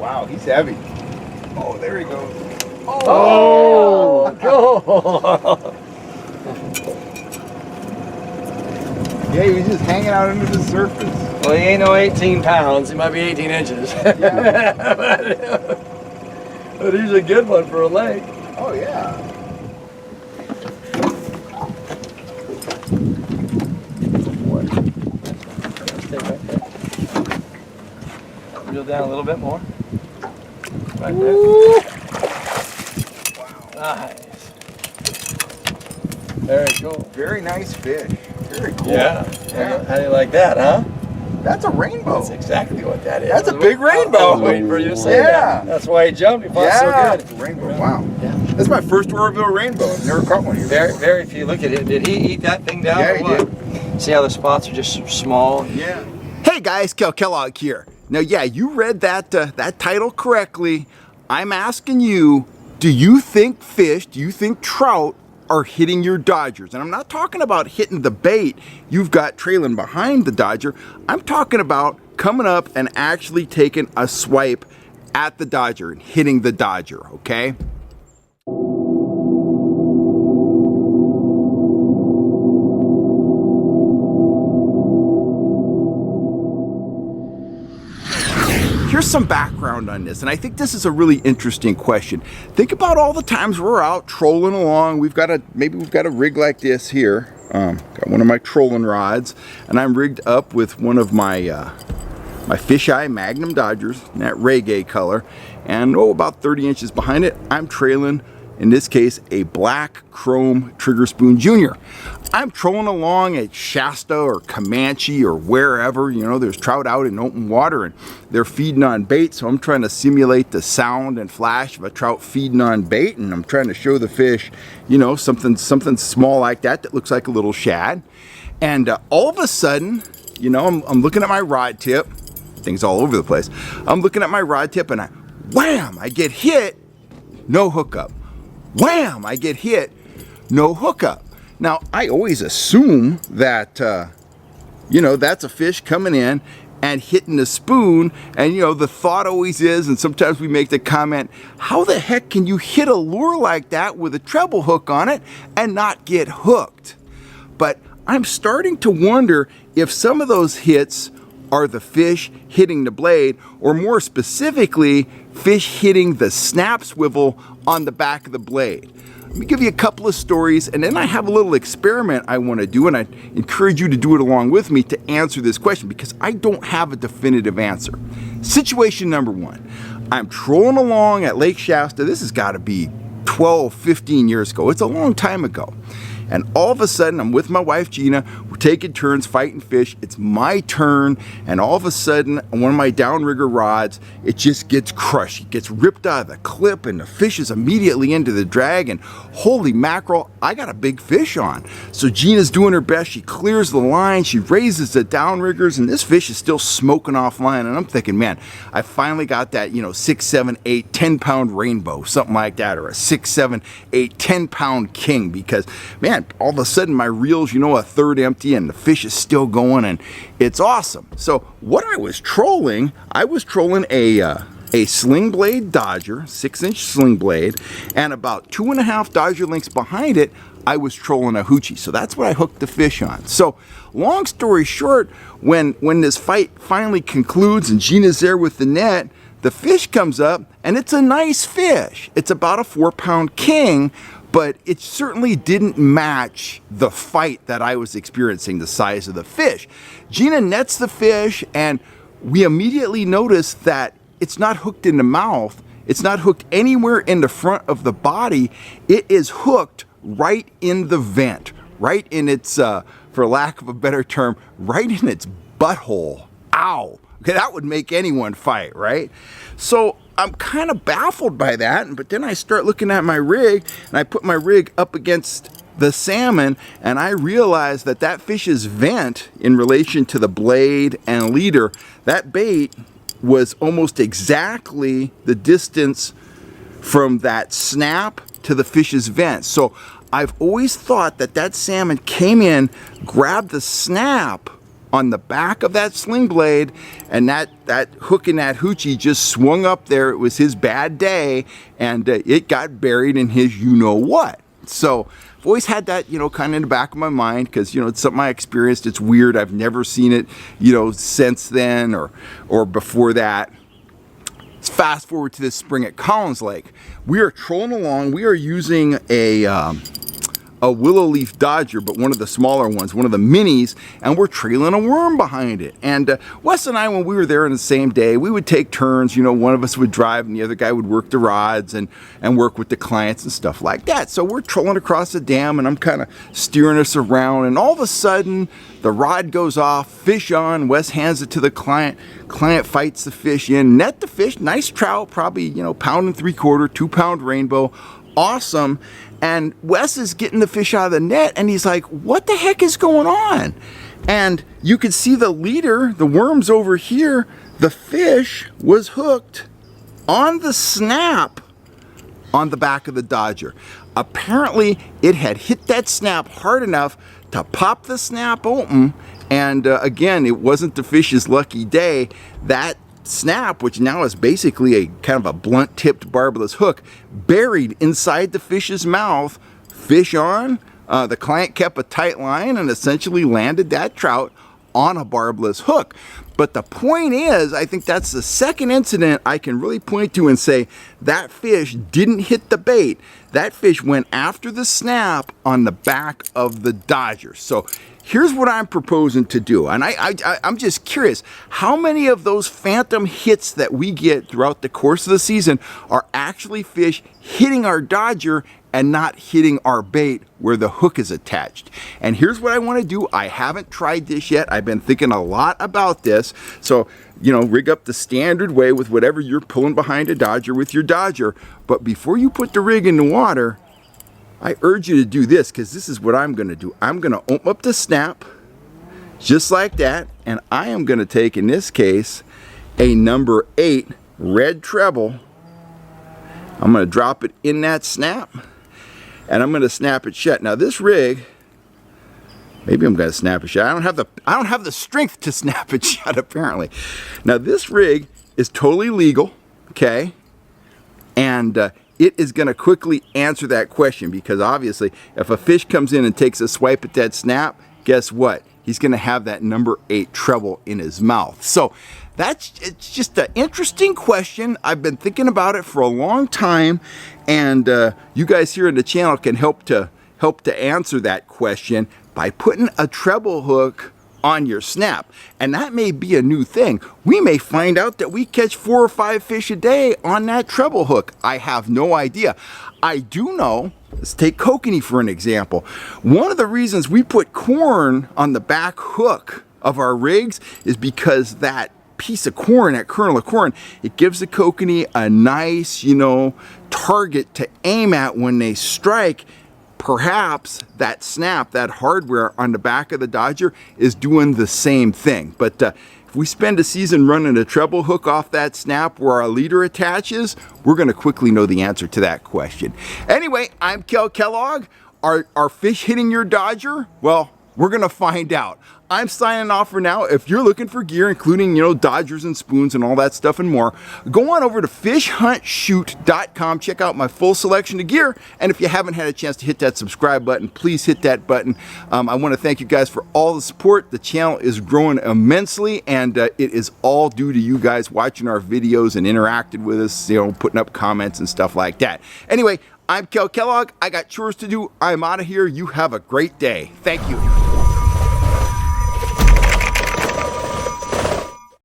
Wow, he's heavy. Oh, there he goes. Oh, go! Yeah, he was just hanging out under the surface. Well, he ain't no 18 pounds. He might be 18 inches. Yeah. But he's a good one for a lake. Oh, yeah. Reel down a little bit more. Right there. Wow. Nice. Very cool. Very nice fish. Very cool. Yeah. Yeah. How do you like that, huh? That's a rainbow. That's exactly what that is. That's a big rainbow. I was waiting for you to say that. That's why he jumped. He fought so good. Rainbow. Wow. Yeah. That's my first Oroville rainbow. I've never caught one here. Very few. Look at it. Did he eat that thing down? Yeah, or he what? did. See how the spots are just small? Yeah. Hey guys, Kel Kellogg here. Now, yeah, you read that that title correctly. I'm asking you, do you think trout are hitting your dodgers? And I'm not talking about hitting the bait you've got trailing behind the dodger. I'm talking about coming up and actually taking a swipe at the dodger and hitting the dodger, okay? Here's some background on this, and I think this is a really interesting question. Think about all the times we're out trolling along. Maybe we've got a rig like this here. Got one of my trolling rods, and I'm rigged up with one of my my fisheye Magnum Dodgers in that reggae color, and about 30 inches behind it, I'm trailing, in this case, a black chrome Trigger Spoon Junior. I'm trolling along at Shasta or Comanche or wherever, you know, there's trout out in open water and they're feeding on bait, so I'm trying to simulate the sound and flash of a trout feeding on bait, and I'm trying to show the fish, you know, something small like that looks like a little shad. And all of a sudden, you know, I'm looking at my rod tip, things all over the place. I'm looking at my rod tip and wham, I get hit, no hookup. Wham, I get hit, no hookup. Now, I always assume that, you know, that's a fish coming in and hitting the spoon, and, you know, the thought always is, and sometimes we make the comment, how the heck can you hit a lure like that with a treble hook on it and not get hooked? But I'm starting to wonder if some of those hits are the fish hitting the blade, or more specifically, fish hitting the snap swivel on the back of the blade. Let me give you a couple of stories, and then I have a little experiment I want to do, and I encourage you to do it along with me to answer this question, because I don't have a definitive answer. Situation number one, I'm trolling along at Lake Shasta. This has got to be 12, 15 years ago. It's a long time ago. And all of a sudden, I'm with my wife, Gina. We're taking turns fighting fish. It's my turn. And all of a sudden, on one of my downrigger rods, it just gets crushed. It gets ripped out of the clip, and the fish is immediately into the drag. And holy mackerel, I got a big fish on. So Gina's doing her best. She clears the line. She raises the downriggers, and this fish is still smoking offline. And I'm thinking, man, I finally got that, you know, 6, 7, 8, 10-pound rainbow, something like that, or a 6, 7, 8, 10-pound king, because, man, all of a sudden my reel's, you know, a third empty and the fish is still going, and it's awesome. So what I was trolling a sling blade Dodger, 6-inch sling blade, and about 2.5 Dodger lengths behind it, I was trolling a hoochie. So that's what I hooked the fish on. So long story short, when this fight finally concludes and Gina's there with the net, the fish comes up, and it's a nice fish. It's about a 4-pound king, but it certainly didn't match the fight that I was experiencing, the size of the fish. Gina nets the fish, and we immediately notice that it's not hooked in the mouth. It's not hooked anywhere in the front of the body. It is hooked right in the vent, right in its, for lack of a better term, right in its butthole. Ow. Okay, that would make anyone fight, right? So I'm kind of baffled by that, but then I start looking at my rig, and I put my rig up against the salmon, and I realize that that fish's vent in relation to the blade and leader, that bait was almost exactly the distance from that snap to the fish's vent. So I've always thought that that salmon came in, grabbed the snap on the back of that sling blade, and that hook in that hoochie just swung up there. It was his bad day, and it got buried in his you-know-what. So I've always had that, kind of in the back of my mind, because, it's something I experienced. It's weird. I've never seen it, since then or before that. Let's fast forward to this spring at Collins Lake. We are trolling along. We are using a willow leaf dodger, but one of the smaller ones, one of the minis, and we're trailing a worm behind it. And Wes and I, when we were there in the same day, we would take turns. One of us would drive and the other guy would work the rods and work with the clients and stuff like that. So we're trolling across the dam, and I'm kind of steering us around, and all of a sudden the rod goes off, fish on. Wes hands it to the client. Client fights the fish in, net the fish, nice trout, probably 1.75 pound, 2-pound rainbow, awesome. And Wes is getting the fish out of the net, and he's like, what the heck is going on? And you could see the leader, the worm's over here. The fish was hooked on the snap on the back of the dodger. Apparently, it had hit that snap hard enough to pop the snap open. And again, it wasn't the fish's lucky day. That snap, which now is basically a kind of a blunt tipped barbless hook, buried inside the fish's mouth. Fish on. The client kept a tight line and essentially landed that trout on a barbless hook. But the point is, I think that's the second incident I can really point to and say that fish didn't hit the bait. That fish went after the snap on the back of the dodger. So here's what I'm proposing to do. And I'm just curious, how many of those phantom hits that we get throughout the course of the season are actually fish hitting our dodger and not hitting our bait where the hook is attached? And here's what I want to do. I haven't tried this yet. I've been thinking a lot about this. So, rig up the standard way with whatever you're pulling behind a dodger with your dodger. But before you put the rig in the water, I urge you to do this, because this is what I'm going to do. I'm going to open up the snap just like that, and I am going to take, in this case, a number 8 red treble. I'm going to drop it in that snap, and I'm going to snap it shut. Now this rig, maybe I'm going to snap it shut. I don't have the strength to snap it shut, apparently. Now this rig is totally legal, okay? And it is going to quickly answer that question, because obviously if a fish comes in and takes a swipe at that snap, guess what? He's going to have that number 8 treble in his mouth. So it's just an interesting question. I've been thinking about it for a long time, and you guys here on the channel can help to answer that question by putting a treble hook on your snap. And that may be a new thing. We may find out that we catch 4 or 5 fish a day on that treble hook. I have no idea. I do know, let's take kokanee for an example. One of the reasons we put corn on the back hook of our rigs is because that piece of corn, that kernel of corn, it gives the kokanee a nice, target to aim at when they strike. Perhaps that snap, that hardware on the back of the dodger is doing the same thing. But if we spend a season running a treble hook off that snap where our leader attaches, we're going to quickly know the answer to that question. Anyway, I'm Kel Kellogg. Are fish hitting your dodger? Well, we're going to find out. I'm signing off for now. If you're looking for gear, including, dodgers and spoons and all that stuff and more, go on over to fishhuntshoot.com. Check out my full selection of gear. And if you haven't had a chance to hit that subscribe button, please hit that button. I want to thank you guys for all the support. The channel is growing immensely, and it is all due to you guys watching our videos and interacting with us, putting up comments and stuff like that. Anyway, I'm Kel Kellogg. I got chores to do. I'm out of here. You have a great day. Thank you.